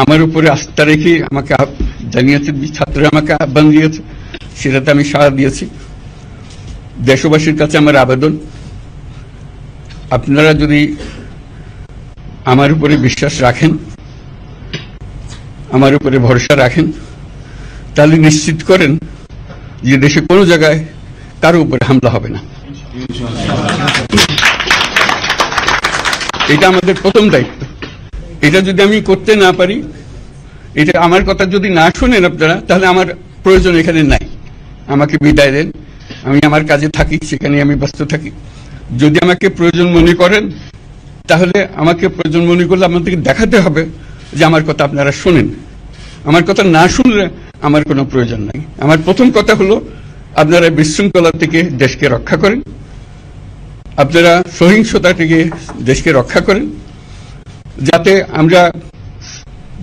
আমার উপরে আস্থা রেখে আমাকে জানিয়েছে, ছাত্ররা আমাকে আহ্বান দিয়েছে, সেটাতে আমি সাড়া দিয়েছি। দেশবাসীর কাছে আমার আবেদন, আপনারা যদি আমার উপরে বিশ্বাস রাখেন, আমার উপরে ভরসা রাখেন, তাহলে নিশ্চিত করেন যে দেশে কোনো জায়গায় কারো উপরে হামলা হবে না। এটা আমাদের প্রথম দায়িত্ব। এটা যদি আমি করতে না পারি, এটা আমার কথা যদি না শুনেন আপনারা, তাহলে আমার প্রয়োজন এখানে নাই। আমাকে বিদায় দেন, আমি আমার কাজে থাকি, সেখানে আমি ব্যস্ত থাকি। যদি আমাকে প্রয়োজন মনে করেন, তাহলে আমাকে প্রয়োজন মনে করলে আপনাদেরকে দেখাতে হবে যে আমার কথা আপনারা শোনেন। আমার কথা না শুনলে আমার কোনো প্রয়োজন নাই। আমার প্রথম কথা হলো, আপনারা বিশৃঙ্খলা থেকে দেশকে রক্ষা করেন, আপনারা সহিংসতা থেকে দেশকে রক্ষা করেন, যাতে আমরা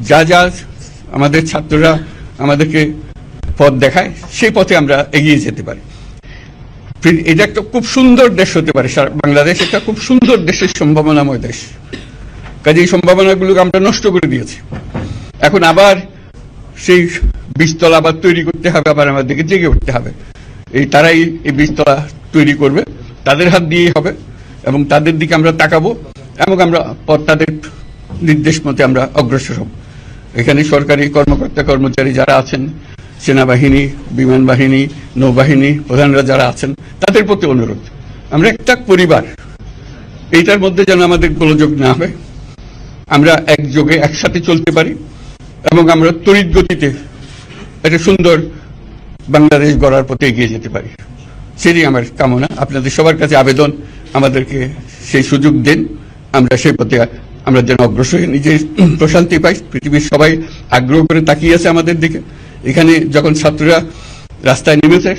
যা যা আমাদের ছাত্ররা আমাদেরকে পথ দেখায়, সেই পথে আমরা এগিয়ে যেতে পারি। এটা একটা খুব সুন্দর দেশ হতে পারে, বাংলাদেশ একটা খুব সুন্দর দেশের সম্ভাবনাময় দেশ। কাজে এই সম্ভাবনাগুলোকে আমরা নষ্ট করে দিয়েছি। এখন আবার সেই বীজতলা আবার তৈরি করতে হবে, আবার আমাদেরকে জেগে উঠতে হবে। তারাই এই বীজতলা তৈরি করবে, তাদের হাত দিয়েই হবে, এবং তাদের দিকে আমরা তাকাবো, এবং আমরা তাদের নির্দেশ মতে আমরা অগ্রসর হব। এখানে সরকারি কর্মকর্তা কর্মচারী যারা আছেন, সেনাবাহিনী, বিমান বাহিনী, নৌবাহিনী প্রধানরা যারা আছেন, তাদের প্রতি অনুরোধ, আমরা একটা পরিবার, এইটার মধ্যে যেন আমাদের গোলযোগ না হয়, আমরা একযোগে একসাথে চলতে পারি, এবং আমরা তড়িৎ গতিতে একটা সুন্দর বাংলাদেশ গড়ার পথে এগিয়ে যেতে পারি। সেটাই আমার কামনা। আপনাদের সবার কাছে আবেদন, আমাদেরকে সেই সুযোগ দেন, আমরা সেই পথে আমরা যেন অগ্রসর নিজে প্রশান্তি পাই। পৃথিবীর সবাই আগ্রহ করে তাকিয়ে আছে আমাদের দিকে। এখানে যখন ছাত্ররা রাস্তায় নেমেছে,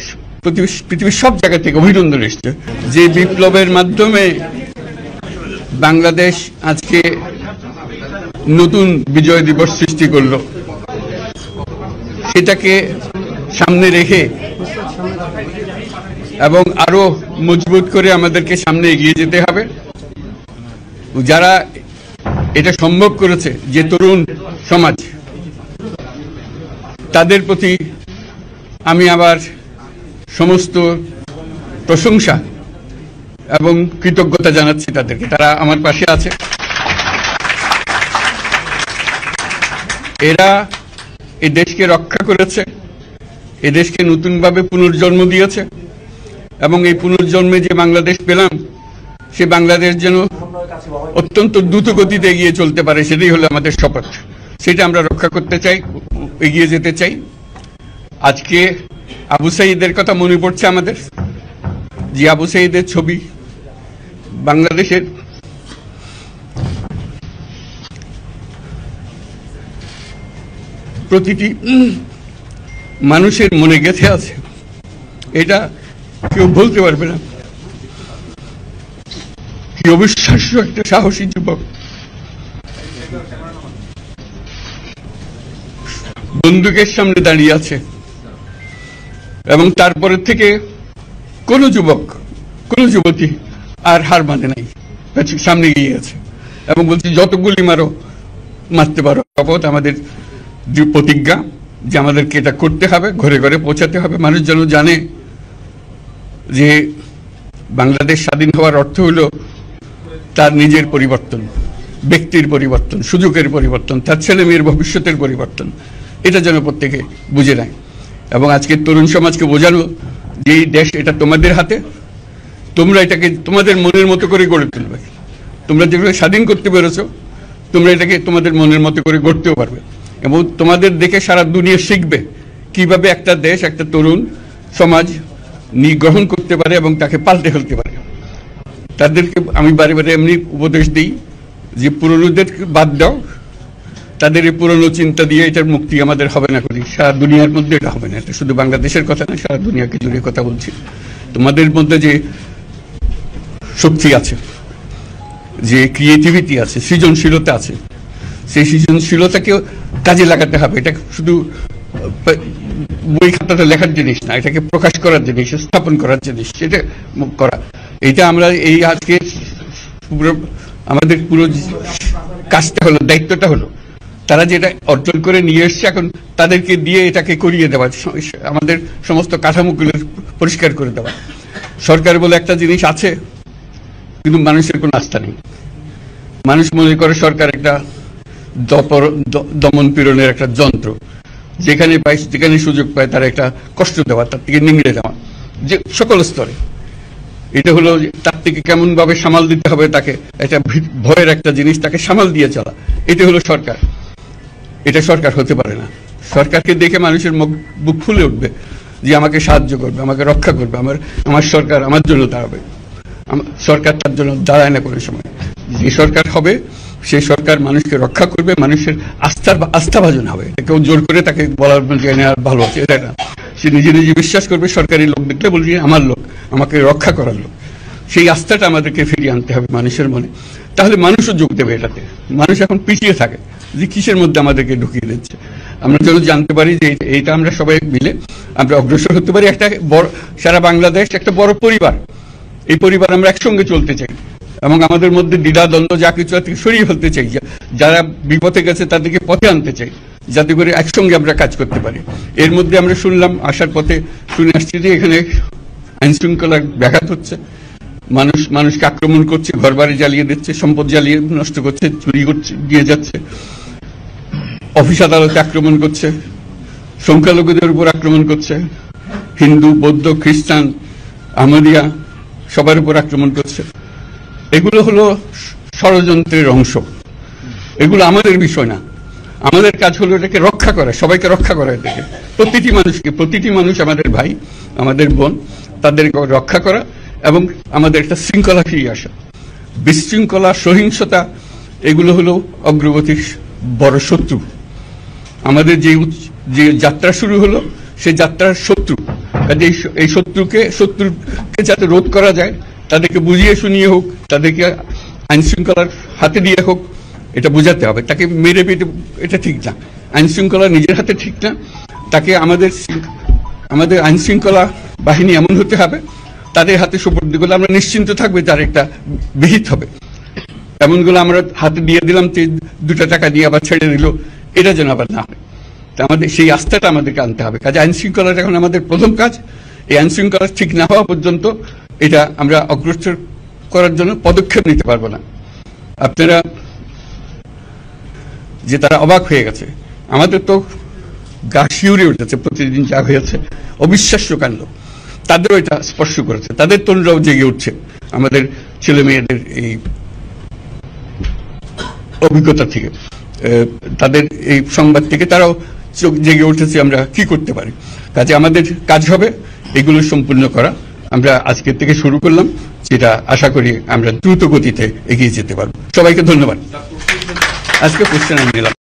পৃথিবীর সব জায়গা থেকে অভিনন্দন এসছে। যে বিপ্লবের মাধ্যমে বাংলাদেশ আজকে নতুন বিজয় দিবস সৃষ্টি করল, সেটাকে সামনে রেখে এবং আরো মজবুত করে আমাদেরকে সামনে এগিয়ে যেতে হবে। যারা এটা সম্ভব করেছে, যে তরুণ সমাজ, তাদের প্রতি আমি আবার সমস্ত প্রশংসা এবং কৃতজ্ঞতা জানাচ্ছি তাদেরকে। তারা আমার পাশে আছে। এরা এই দেশকে রক্ষা করেছে, এই দেশকে নতুনভাবে পুনর্জন্ম দিয়েছে, এবং এই পুনর্জন্মে যে বাংলাদেশ পেলাম, সে বাংলাদেশ যেন অত্যন্ত দ্রুত গতিতে এগিয়ে চলতে পারে, সেটাই হলো আমাদের শপথ। সেটা আমরা রক্ষা করতে চাই, এগিয়ে যেতে চাই। আজকে আবু সাঈদের কথা মনে পড়ছে আমাদের, যে আবু সাঈদের ছবি বাংলাদেশের প্রতিটি মানুষের মনে গেঁথে আছে, এটা কেউ বলতে পারবে না। কি অবিশ্বাস্য একটা সাহসী যুবক, বন্দুকের সামনে দাঁড়িয়ে আছে, এবং তারপরে থেকে কোন যুবক, কোন যুবতী আর হার মানে নাই, সামনে গিয়ে আছে এবং বলছি যত গুলি মারো, মারতে পারো। শপথ আমাদের প্রতিজ্ঞা যে আমাদেরকে এটা করতে হবে, ঘরে ঘরে পৌঁছাতে হবে। মানুষ যেন জানে যে বাংলাদেশ স্বাধীন হওয়ার অর্থ হলো তার নিজের পরিবর্তন, ব্যক্তির পরিবর্তন, সুযোগের পরিবর্তন, তার ছেলে মেয়ের ভবিষ্যতের পরিবর্তন। এটা যেন প্রত্যেকে বুঝে নেয়, এবং আজকে তরুণ সমাজকে বোঝানো যে এই দেশ এটা তোমাদের হাতে, তোমরা এটাকে তোমাদের মনের মতো করে গড়ে তুলবে। তোমরা যেগুলো স্বাধীন করতে পেরেছো, তোমরা এটাকে তোমাদের মনের মতো করে গড়তেও পারবে, এবং তোমাদের দেখে সারা দুনিয়া শিখবে কিভাবে একটা দেশ, একটা তরুণ সমাজ গ্রহণ করতে পারে এবং তাকে পাল্টে ফেলতে পারে। তাদেরকে আমি বারে বারে এমনি উপদেশ দিই যে পুরনোদের বাদ দাও, তাদের এই পুরনো চিন্তা দিয়ে এটার মুক্তি আমাদের হবে না, করি সারা দুনিয়ার মধ্যে এটা হবে না। এটা শুধু বাংলাদেশের কথা না, সারা দুনিয়াকে জুড়ে কথা বলছি। তোমাদের মধ্যে যে শক্তি আছে, যে ক্রিয়েটিভিটি আছে, সৃজনশীলতা আছে, সেই সৃজনশীলতাকেও কাজে লাগাতে হবে। এটা শুধু বই খাতাতে লেখার জিনিস না, এটাকে প্রকাশ করার জিনিস, স্থাপন করার জিনিস, সেটা করা। এটা আমরা এই আজকে আমাদের পুরো কাজটা হলো, দায়িত্বটা হলো তারা যেটা অর্জন করে নিয়ে এসছে এখন তাদেরকে দিয়ে এটাকে করিয়ে দেওয়া, আমাদের সমস্ত কাঠামোগুলো পরিষ্কার করে দেওয়া। সরকার বলে একটা জিনিস আছে, কিন্তু মানুষের কোনো আস্থা নেই। মানুষ মনে করে সরকার একটা দমন পীড়নের একটা যন্ত্র, যেখানে সুযোগ পায় তার একটা কষ্ট দেওয়া, তার থেকে নিংড়ে দেওয়া, যে সকল স্তরে। এটা হলো তার থেকে কেমন ভাবে সামাল দিতে হবে, তাকে একটা ভয়ের একটা জিনিস, তাকে সামাল দিয়ে চলা, এটা হলো সরকার। এটা সরকার হতে পারে না। সরকারকে দেখে মানুষের বুক ফুলে উঠবে যে আমাকে সাহায্য করবে, আমাকে রক্ষা করবে, আমার সরকার আমার জন্য দাঁড়াবে। সরকার তার জন্য দাঁড়ায় না কোনো সময়। যে সরকার হবে সেই সরকার মানুষকে রক্ষা করবে, মানুষের আস্থাভাজন হবে। কেউ জোর করে তাকে বলার ভালো আছে এটা না। সে নিজে নিজে বিশ্বাস করবে, সরকারি লোক দেখলে বলবে আমার লোক, আমাকে রক্ষা করার লোক। সেই আস্থাটা আমাদেরকে ফিরিয়ে আনতে হবে মানুষের মনে, তাহলে মানুষও যোগ দেবে এটাতে। মানুষ এখন পিছিয়ে থাকে যে কিসের মধ্যে আমাদেরকে ঢুকিয়ে দিচ্ছে। আমরা যেন জানতে পারি যে এইটা আমরা সবাই মিলে আমরা অগ্রসর হতে পারি। একটা বড়, সারা বাংলাদেশ একটা বড় পরিবার, এই পরিবার আমরা একসঙ্গে চলতে চাই এবং আমাদের মধ্যে দ্বিধা দ্বন্দ্ব যা কিছু থেকে সরিয়ে ফেলতে চাই। যারা বিপথে গেছে তাদেরকে পথে আনতে চাই, যাতে করে একসঙ্গে আমরা কাজ করতে পারি। এর মধ্যে আমরা শুনলাম, আসার পথে শুনে আসছি যে এখানে আইন শৃঙ্খলার ব্যাঘাত হচ্ছে, মানুষকে আক্রমণ করছে, ঘরবাড়ি জ্বালিয়ে দিচ্ছে, সম্পদ জ্বালিয়ে নষ্ট করছে, চুরি করছে, দিয়ে যাচ্ছে, অফিস আদালতে আক্রমণ করছে, সংখ্যালঘুদের উপর আক্রমণ করছে, হিন্দু, বৌদ্ধ, খ্রিস্টান, আহমদিয়া সবার উপর আক্রমণ করছে। এগুলো হলো ষড়যন্ত্রের অংশ। এগুলো আমাদের বিষয় না। আমাদের কাজ হলো এটাকে রক্ষা করা, সবাইকে রক্ষা করা। এটাকে প্রতিটি মানুষ আমাদের ভাই, আমাদের বোন, তাদেরকে রক্ষা করা এবং আমাদের একটা শৃঙ্খলা ফিরিয়ে আসা। বিশৃঙ্খলা, সহিংসতা এগুলো হলো অগ্রগতির বড় শত্রু। আমাদের যে যাত্রা শুরু হলো সেই যাত্রার শত্রু। কাজে এই শত্রুকে যাতে রোধ করা যায়, তাদেরকে বুঝিয়ে শুনিয়ে হোক, তাদেরকে আইন শৃঙ্খলার হাতে দিয়ে হোক, এটা বোঝাতে হবে। তাকে মেরে পেটে এটা ঠিক না, আইন শৃঙ্খলা নিজের হাতে ঠিক না। তাকে আমাদের আইন শৃঙ্খলা বাহিনী এমন হতে হবে, তাদের হাতে সুপর্দ করলে আমরা নিশ্চিন্ত থাকবে তার একটা বিহিত হবে। এমনগুলো আমরা হাতে দিয়ে দিলাম, 2 টাকা দিয়ে আবার ছেড়ে দিল, এটা যেন আবার না হয়। তা আমাদের সেই আস্থাটা আমাদেরকে আনতে হবে। কাজে আইন শৃঙ্খলাটা এখন আমাদের প্রথম কাজ। এই আইন শৃঙ্খলা ঠিক না হওয়া পর্যন্ত এটা আমরা অগ্রসর করার জন্য পদক্ষেপ নিতে পারবো না। আপনারা যে তারা অবাক হয়ে গেছে, আমাদের তো গা শিউরে উঠেছে প্রতিদিন যা হয়েছে, অবিশ্বাস্য কাণ্ড। তাদেরও এটা স্পর্শ করেছে, তাদের তরুণরাও জেগে উঠছে আমাদের ছেলে মেয়েদের এই অভিজ্ঞতা থেকে, তাদের এই সংবাদ থেকে তারাও চোখ জেগে উঠেছে আমরা কি করতে পারি। কাজে আমাদের কাজ হবে এগুলো সম্পূর্ণ করা। আমরা আজকের থেকে শুরু করলাম, যেটা আশা করি আমরা দ্রুত গতিতে এগিয়ে যেতে পারবো। সবাইকে ধন্যবাদ। আজকে কোশ্চেন আমি নিলাম।